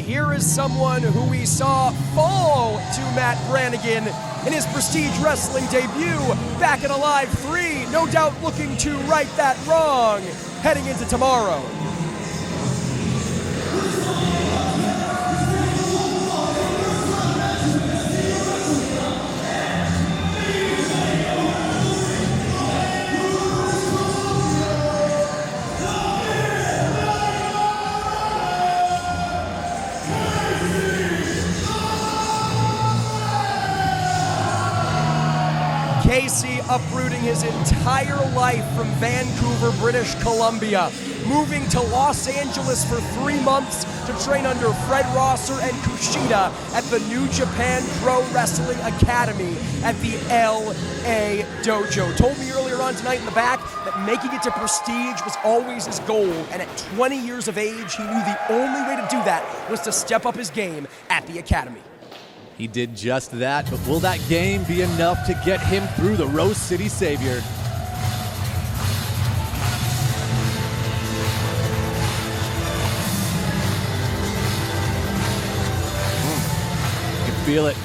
here is someone who we saw fall to Matt Brannigan in his Prestige Wrestling debut back in Alive 3. No doubt looking to right that wrong heading into tomorrow. Casey uprooting his entire life from Vancouver, British Columbia, moving to Los Angeles for 3 months to train under Fred Rosser and Kushida at the New Japan Pro Wrestling Academy at the LA Dojo. Told me earlier on tonight in the back that making it to Prestige was always his goal, and at 20 years of age, he knew the only way to do that was to step up his game at the Academy. He did just that, but will that game be enough to get him through the Rose City Savior? You can feel it.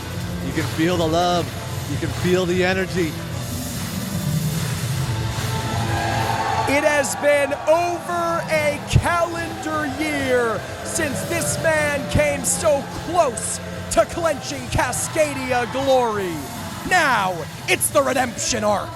You can feel the love. You can feel the energy. It has been over a calendar year since this man came so close to clenching Cascadia glory. Now, it's the redemption arc.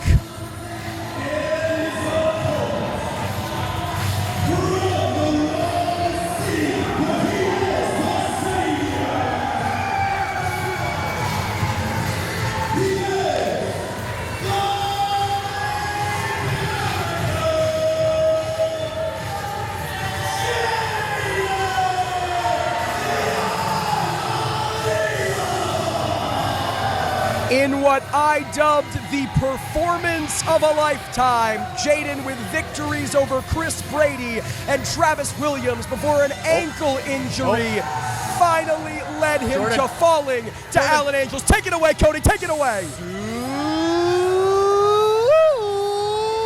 In what I dubbed the performance of a lifetime, JAIDEN with victories over Chris Brady and Travis Williams before an ankle injury finally led him to falling to Alan Angels. Take it away, Cody, take it away.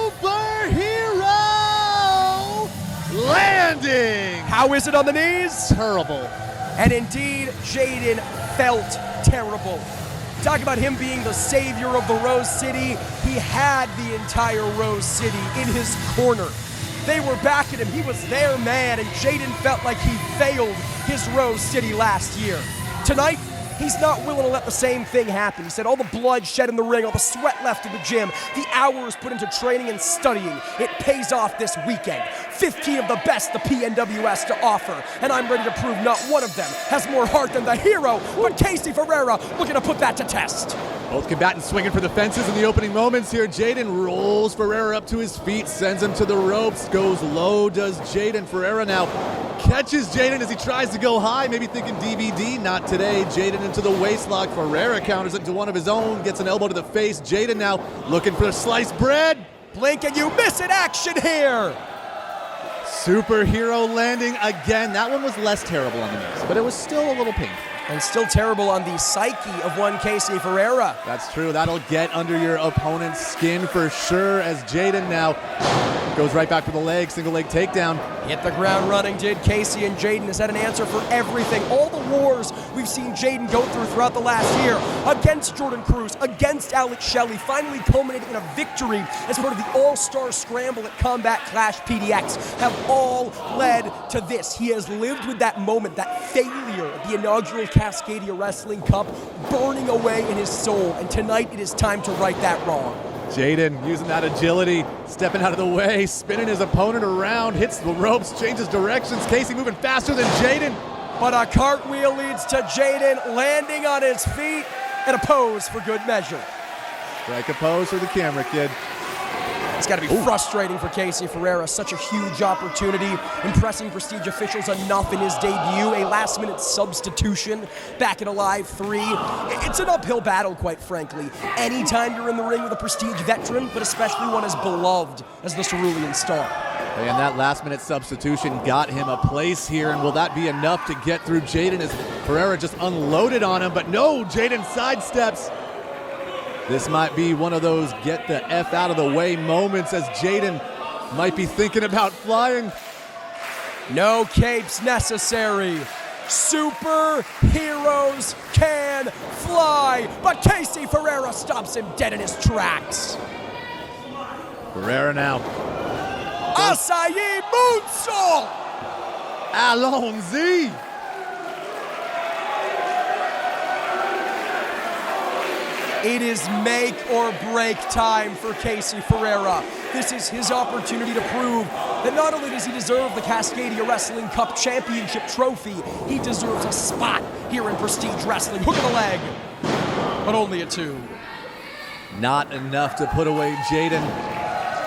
Super hero landing. How is it on the knees? Terrible. And indeed, JAIDEN felt terrible. Talk about him being the savior of the Rose City. He had the entire Rose City in his corner. They were backing him. He was their man, and JAIDEN felt like he failed his Rose City last year. Tonight, he's not willing to let the same thing happen. He said all the blood shed in the ring, all the sweat left in the gym, the hours put into training and studying, it pays off this weekend. 15 of the best the PNW has to offer, and I'm ready to prove not one of them has more heart than the hero, but Casey Ferreira looking to put that to test. Both combatants swinging for the fences in the opening moments here. JAIDEN rolls Ferreira up to his feet, sends him to the ropes, goes low, does JAIDEN. Ferreira now catches JAIDEN as he tries to go high, maybe thinking DVD, not today. JAIDEN into the waistlock. Ferreira counters it into one of his own, gets an elbow to the face. JAIDEN now looking for sliced bread. Blink and you miss it action here. Superhero landing again. That one was less terrible on the knees, but it was still a little painful. And still terrible on the psyche of one Casey Ferreira. That's true. That'll get under your opponent's skin for sure, as JAIDEN now goes right back to the leg, single leg takedown. Hit the ground running, did Casey, and JAIDEN has had an answer for everything. All the wars we've seen JAIDEN go through throughout the last year, against Jordan Cruz, against Alex Shelley, finally culminating in a victory as part of the all-star scramble at Combat Clash PDX, have all led to this. He has lived with that moment, that failure at the inaugural Cascadia Wrestling Cup, burning away in his soul, and tonight it is time to right that wrong. JAIDEN using that agility, stepping out of the way, spinning his opponent around, hits the ropes, changes directions. Casey moving faster than JAIDEN. But a cartwheel leads to JAIDEN landing on his feet, and a pose for good measure. Strike a pose for the camera, kid. It's got to be frustrating for Casey Ferreira. Such a huge opportunity, impressing Prestige officials enough in his debut. A last-minute substitution back in Alive 3. It's an uphill battle, quite frankly. Anytime you're in the ring with a Prestige veteran, but especially one as beloved as the Cerulean Star. And that last-minute substitution got him a place here, and will that be enough to get through JAIDEN as Ferreira just unloaded on him? But no, JAIDEN sidesteps. This might be one of those get the F out of the way moments, as JAIDEN might be thinking about flying. No capes necessary Superheroes can fly, but Casey Ferreira stops him dead in his tracks. Ferreira now. Acai moonsault! Allons-y! It is make or break time for Casey Ferreira. This is his opportunity to prove that not only does he deserve the Cascadia Wrestling Cup Championship trophy, he deserves a spot here in Prestige Wrestling. Hook of the leg, but only a 2. Not enough to put away Jaiden.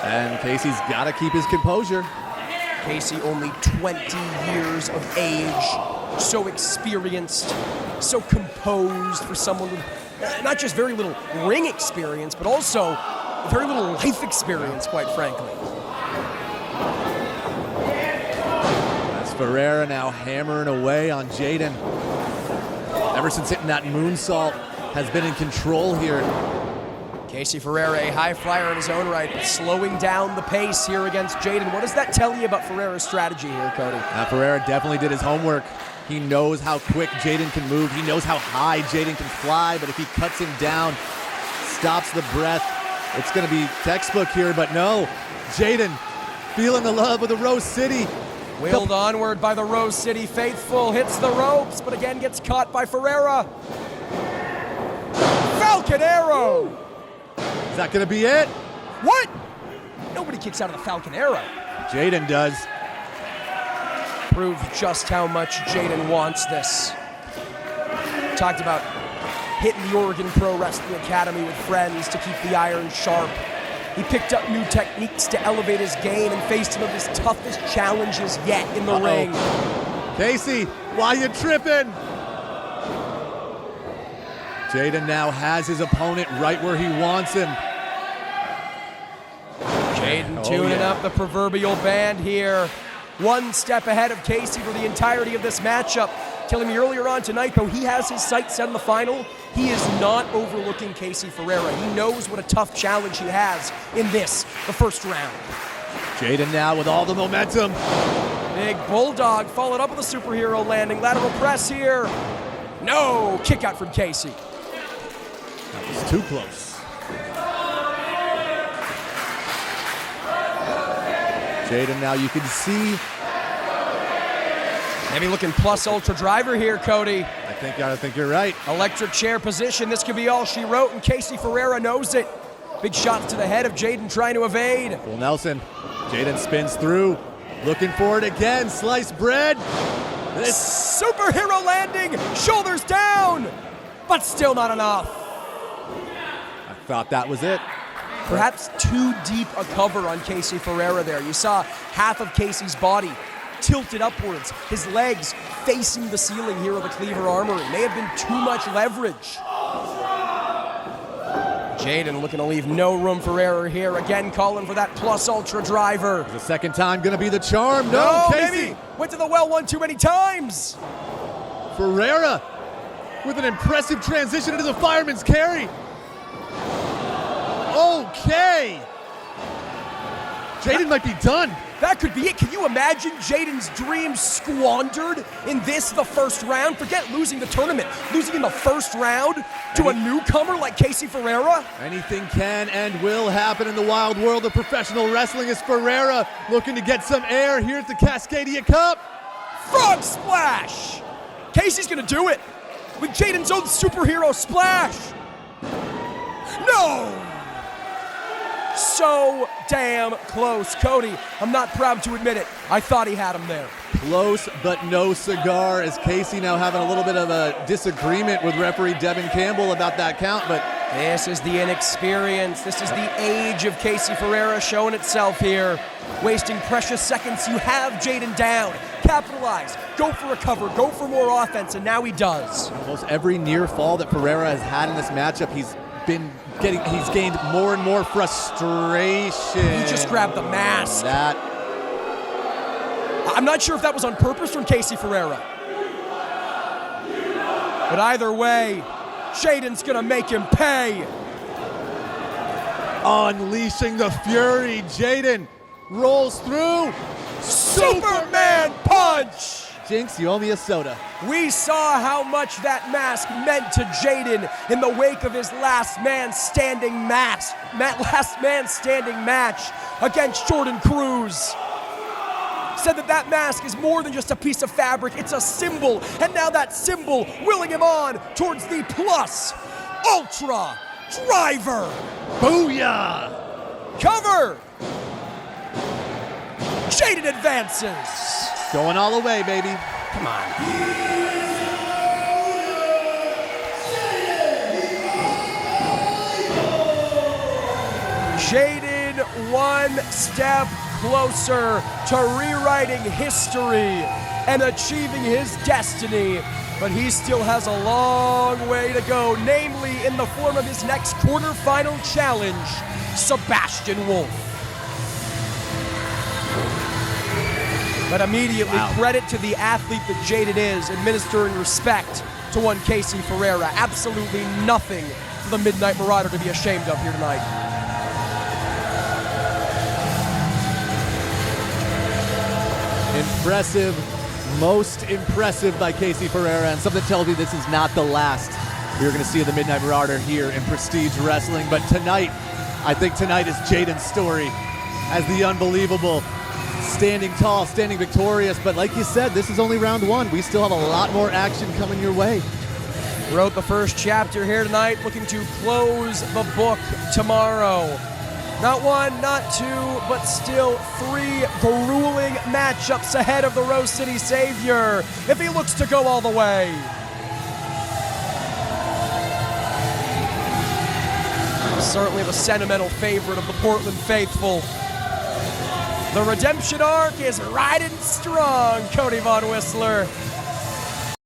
And Casey's got to keep his composure. Casey, only 20 years of age, so experienced, so composed for someone with not just very little ring experience, but also very little life experience, quite frankly. That's Ferreira now hammering away on Jaiden. Ever since hitting that moonsault, has been in control here. Casey Ferreira, a high flyer in his own right, but slowing down the pace here against Jaiden. What does that tell you about Ferreira's strategy here, Cody? Ferreira definitely did his homework. He knows how quick Jaiden can move. He knows how high Jaiden can fly, but if he cuts him down, stops the breath, it's going to be textbook here, but no. Jaiden feeling the love of the Rose City. Wheeled onward by the Rose City faithful, hits the ropes, but again gets caught by Ferreira. Falcon Arrow! Is that going to be it? What? Nobody kicks out of the Falcon Arrow. Jaiden does. Prove just how much Jaiden wants this. Talked about hitting the Oregon Pro Wrestling Academy with friends to keep the iron sharp. He picked up new techniques to elevate his game and faced some of his toughest challenges yet in the ring. Casey, why you tripping? Jaiden now has his opponent right where he wants him. Jaiden tuning up the proverbial band here. One step ahead of Casey for the entirety of this matchup. Telling me earlier on tonight, though, he has his sights set on the final. He is not overlooking Casey Ferreira. He knows what a tough challenge he has in this, the first round. Jaiden now with all the momentum. Big Bulldog followed up with a superhero landing. Lateral press here. No, kick out from Casey. That was too close. Jaiden now, you can see. Maybe looking plus ultra driver here, Cody. I think you're right. Electric chair position. This could be all she wrote, and Casey Ferreira knows it. Big shots to the head of Jaiden trying to evade. Full Nelson. Jaiden spins through. Looking for it again. Sliced bread. This superhero landing. Shoulders down. But still not enough. I thought that was it. Perhaps too deep a cover on Casey Ferreira there. You saw half of Casey's body tilted upwards, his legs facing the ceiling here of the Cleaver Armory. May have been too much leverage. Jaiden looking to leave no room for error here. Again calling for that plus ultra driver. Is the second time gonna be the charm? No, Casey! Maybe. Went to the well one too many times. Ferreira with an impressive transition into the fireman's carry. Okay. Jaiden might be done. That could be it. Can you imagine Jaiden's dreams squandered in this, the first round? Forget losing the tournament. Losing in the first round to a newcomer like Casey Ferreira? Anything can and will happen in the wild world of professional wrestling as Ferreira looking to get some air here at the Cascadia Cup. Frog splash! Casey's gonna do it with Jaiden's own superhero splash. No! So damn close. Cody, I'm not proud to admit it. I thought he had him there. Close but no cigar, as Casey now having a little bit of a disagreement with referee Devin Campbell about that count, but this is the inexperience. This is the age of Casey Ferreira showing itself here. Wasting precious seconds. You have Jaiden down. Capitalize. Go for a cover. Go for more offense, and now he does. Almost every near fall that Ferreira has had in this matchup, he's gained more and more frustration. He just grabbed the mask. That. I'm not sure if that was on purpose from Casey Ferreira. But either way, Jaiden's gonna make him pay. Unleashing the fury. Jaiden rolls through. Superman punch! Jinx, you owe me a soda. We saw how much that mask meant to Jaiden in the wake of his last man standing match against Jordan Cruz. Said that mask is more than just a piece of fabric, it's a symbol, and now that symbol willing him on towards the Plus Ultra Driver. Booyah! Cover! Jaiden advances. Going all the way, baby. Come on. Jaiden one step closer to rewriting history and achieving his destiny, but he still has a long way to go, namely in the form of his next quarterfinal challenge, Sebastian Wolf. But immediately, credit to the athlete that Jaiden is, administering respect to one Casey Ferreira. Absolutely nothing for the Midnight Marauder to be ashamed of here tonight. Impressive, most impressive by Casey Ferreira, and something tells me this is not the last we're going to see of the Midnight Marauder here in Prestige Wrestling. But tonight, I think tonight is Jaiden's story as the unbelievable, standing tall, standing victorious. But like you said, this is only round one. We still have a lot more action coming your way. Wrote the first chapter here tonight, looking to close the book tomorrow. Not one, not two, but still three grueling matchups ahead of the Rose City Savior if he looks to go all the way. Certainly the sentimental favorite of the Portland faithful. The redemption arc is riding strong, Cody Von Whistler.